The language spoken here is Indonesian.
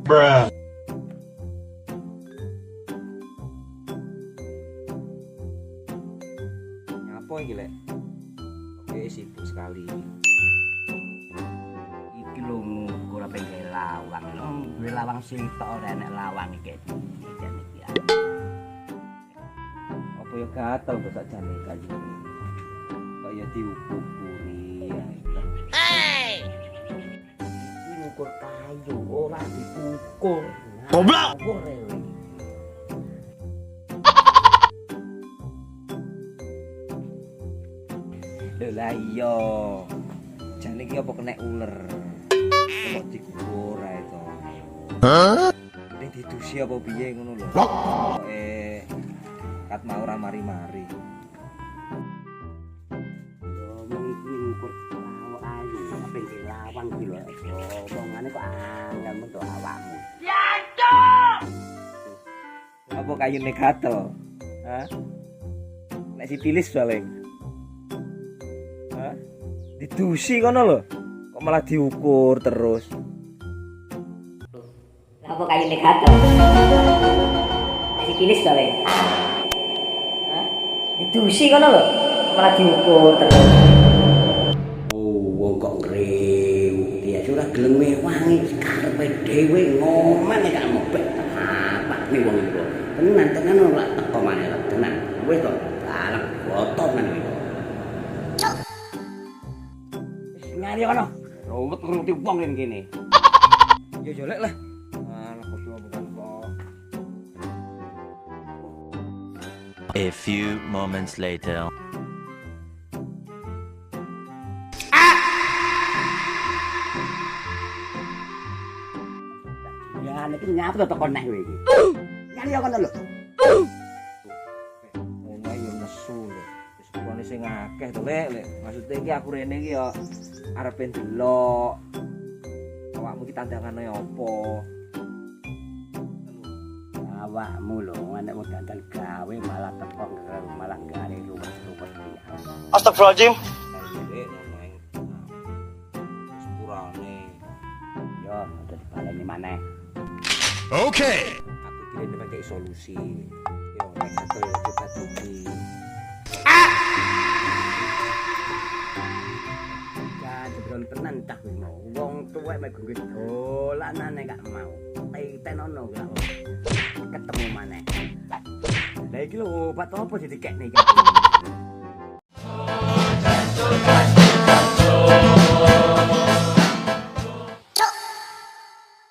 Bruh. Ngapo iki lek? Oke, sibuk sekali. Iki lho ora pengen lawang. Duwe lawang sitok ora enek lawang iki. Jan iki. Apa ya gatel kok sakjane kayu. Kaya diukur-ukuri. Hey! Iki ngukur kayu ora diukur. Goblok! Ukur rewe. Lho lah iya. Jane iki apa kena uler. Kok dikukur ae to. Hah? Ning didusi apa piye ngono lho. Kat mau ora mari-mari. Ngomong iki ngukur lawang ayu, pengen lawang iki lho. Omongane kok angel metu awakmu. Apa kayune gatel? Hah? Nek sipilis paling. Hah? Didusi kono lho. Kok malah diukur terus. Apa kayune gatel? Masih kinis to, Le? Hah? Didusi kono lho. Malah diukur terus. Oh, wong kok ngrewu. Dia ora gelem mewangi karepe dhewe ngomen nek gak mobek. Apa nih wong iku? Tenan ora teko maneh lho, tenan. Wis to, balak botol men iki. Wis nyari kono. Ruwet ngerti wong ning kene. Ya jolek lah. Alah kok bukan kok. A few moments later. Ya nek nyapa to teko neh kowe iki. Nyari kono lho. Ngono ae yo nesu lho. Wis kurane sing akeh to, Lek. Maksude iki aku rene iki yo arepe ndelok. Awakmu iki tandangane apa? Awakmu lho nek wong dandan gawe malah teko malah gare ruwet-ruwet iki. Astagfirullahaladzim. Lek ngono ae. Wis kurane. Yo aja dibaleni maneh. Okay. Aku kira ini pakai solusi. Yo nek gatel kita tuki. Ya jebron tenan cah kuwi mau. Wong tuwek mek nggo dolanane gak mau. Tenono gak mau. Ketemu maneh. Lah iki lho obat apa sih dikekne iki?